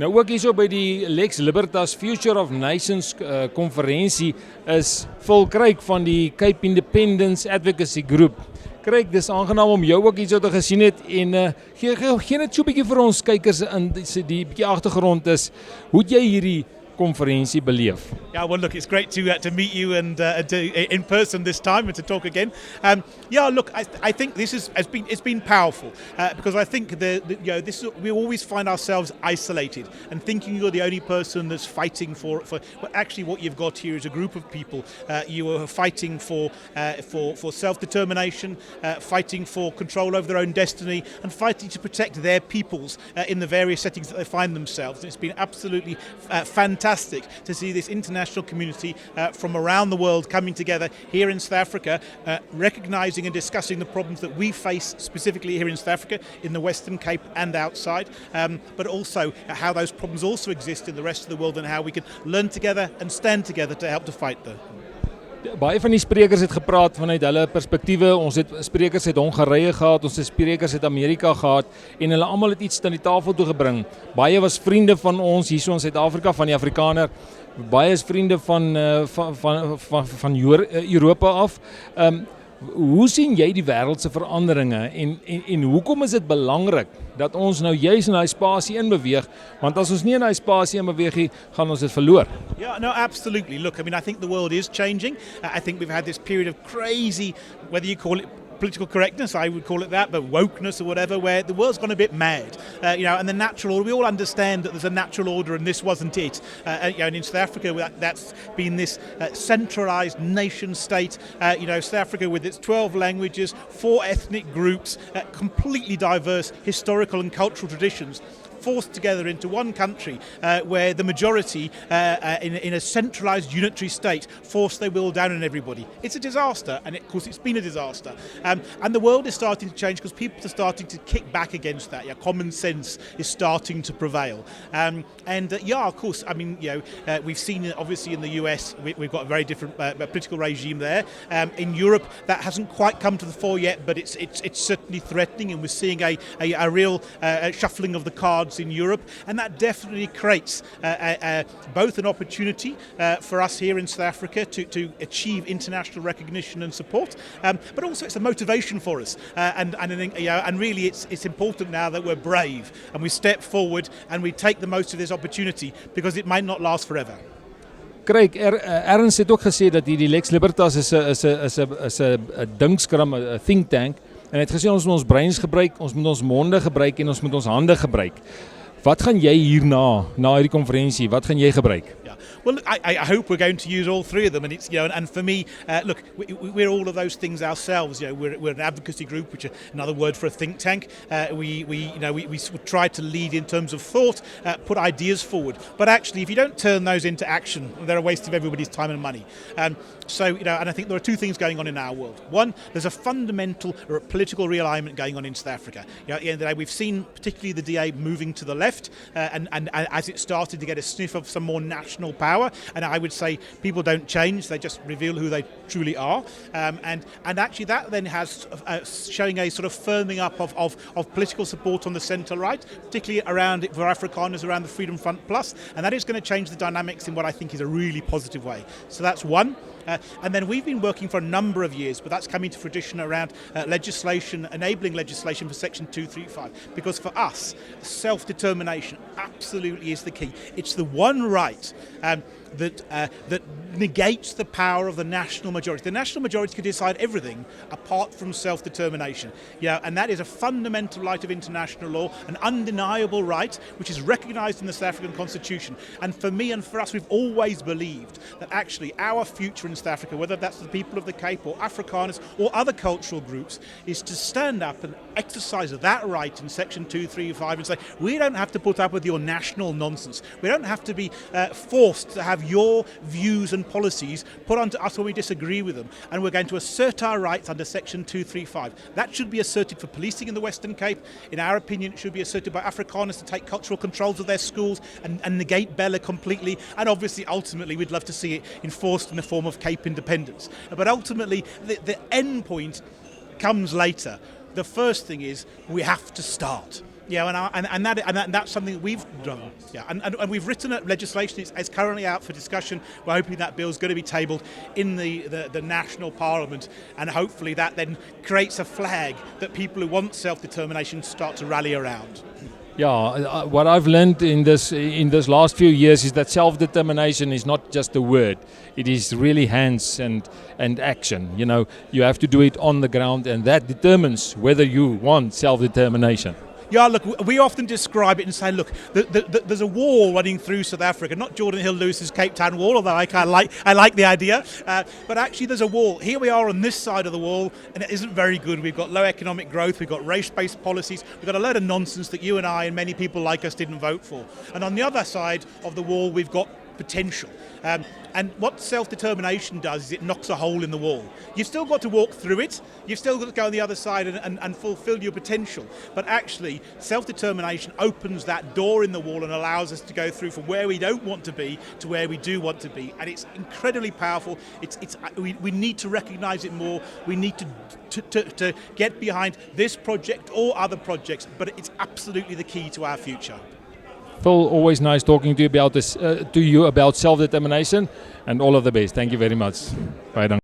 Nou ook hierso by die Lex Libertas Future of Nations Konferensie is Craig van die Cape Independence Advocacy Groep. Craig, dis aangenaam om jou ook hierso te gesien het en gee net so 'n bietjie vir ons kykers in die bietjie agtergrond is. Hoe het jy hierdie konferensie beleef? Yeah, well, look, it's great to meet you and in person this time and to talk again. Look, I think it's been powerful because I think we always find ourselves isolated and thinking you're the only person that's fighting for. But actually, what you've got here is a group of people. You are fighting for self-determination, fighting for control over their own destiny, and fighting to protect their peoples in the various settings that they find themselves. And it's been absolutely fantastic to see this international community from around the world coming together here in South Africa, recognising and discussing the problems that we face specifically here in South Africa, in the Western Cape and outside, but also how those problems also exist in the rest of the world and how we can learn together and stand together to help to fight them. Baie van die sprekers het gepraat vanuit hulle perspektiewe. Ons het sprekers uit Hongarye gehad, ons het sprekers uit Amerika gehad en hulle almal het iets aan die tafel toe gebring. Baie was vriende van ons hierso in Suid-Afrika, van die Afrikaner. Baie is vriende van Europa af. Hoe sien jy die wêreldse veranderinge en hoekom is dit belangrik dat ons nou juis in daai spasie inbeweeg, want as ons nie in daai spasie inbeweeg nie, gaan ons dit verloor. Yeah, no, absolutely. Look, I mean, I think the world is changing. I think we've had this period of crazy, whether you call it political correctness, I would call it that, but wokeness or whatever, where the world's gone a bit mad, and the natural order, we all understand that there's a natural order and this wasn't it. And in South Africa, that's been this centralized nation state, South Africa with its 12 languages, 4 ethnic groups, completely diverse historical and cultural traditions, forced together into one country where the majority in a centralised unitary state force their will down on everybody. It's a disaster, and of course it's been a disaster. And the world is starting to change because people are starting to kick back against that. Yeah, common sense is starting to prevail. Of course, I mean, we've seen obviously in the US we've got a very different political regime there. In Europe that hasn't quite come to the fore yet, but it's certainly threatening, and we're seeing a real shuffling of the cards in Europe, and that definitely creates both an opportunity for us here in South Africa to achieve international recognition and support, but also it's a motivation for us, and really it's important now that we're brave and we step forward and we take the most of this opportunity because it might not last forever. Craig, Ernst het ook gesê dat hierdie Lex Libertas is 'n dinkskram, 'n think tank. En hy het gesê ons moet ons breins gebruik, ons moet ons monde gebruik en ons moet ons hande gebruik. Wat gaan jy hierna, na hierdie konferensie, wat gaan jy gebruik? Yeah. Well, I hope we're going to use all three of them, and it's and for me, look, we're all of those things ourselves. We're an advocacy group, which is another word for a think tank. We try to lead in terms of thought, put ideas forward. But actually, if you don't turn those into action, they're a waste of everybody's time and money. And I think there are two things going on in our world. One, there's a fundamental political realignment going on in South Africa. At the end of the day, we've seen particularly the DA moving to the left, and as it started to get a sniff of some more national power, and I would say people don't change, they just reveal who they truly are, and actually that then has showing a sort of firming up of political support on the centre right, particularly around for Afrikaners around the Freedom Front Plus, and that is going to change the dynamics in what I think is a really positive way. So that's one. And then we've been working for a number of years, but that's coming to fruition around legislation, enabling legislation for Section 235. Because for us, self-determination absolutely is the key. It's the one right that negates the power of the national majority. The national majority can decide everything apart from self-determination. And that is a fundamental right of international law, an undeniable right, which is recognised in the South African Constitution. And for me and for us, we've always believed that actually our future in South Africa, whether that's the people of the Cape or Afrikaners or other cultural groups, is to stand up and exercise that right in Section 235 and say, we don't have to put up with your national nonsense. We don't have to be forced to have your views and policies put onto us when we disagree with them, and we're going to assert our rights under Section 235. That should be asserted for policing in the Western Cape. In our opinion, it should be asserted by Afrikaners to take cultural controls of their schools and negate Bella completely, and obviously ultimately we'd love to see it enforced in the form of Cape independence. But ultimately the end point comes later. The first thing is we have to start. Yeah, and that's something that we've done. Yeah, and we've written a legislation. It's currently out for discussion. We're hoping that bill's going to be tabled in the national parliament, and hopefully that then creates a flag that people who want self-determination start to rally around. Yeah, what I've learned in this last few years is that self-determination is not just a word. It is really hands and action. You know, you have to do it on the ground, and that determines whether you want self-determination. Yeah, look, we often describe it and say, look, there's a wall running through South Africa, not Jordan Hill Lewis's Cape Town wall, although I like the idea, but actually there's a wall. Here we are on this side of the wall, and it isn't very good. We've got low economic growth, we've got race-based policies, we've got a load of nonsense that you and I and many people like us didn't vote for. And on the other side of the wall, we've got potential. And what self-determination does is it knocks a hole in the wall. You've still got to walk through it, you've still got to go on the other side and fulfill your potential. But actually, self-determination opens that door in the wall and allows us to go through from where we don't want to be to where we do want to be. And it's incredibly powerful. We need to recognise it more. We need to get behind this project or other projects, but it's absolutely the key to our future. Phil, always nice talking to you about this, about self-determination, and all of the best. Thank you very much. Bye, dankie.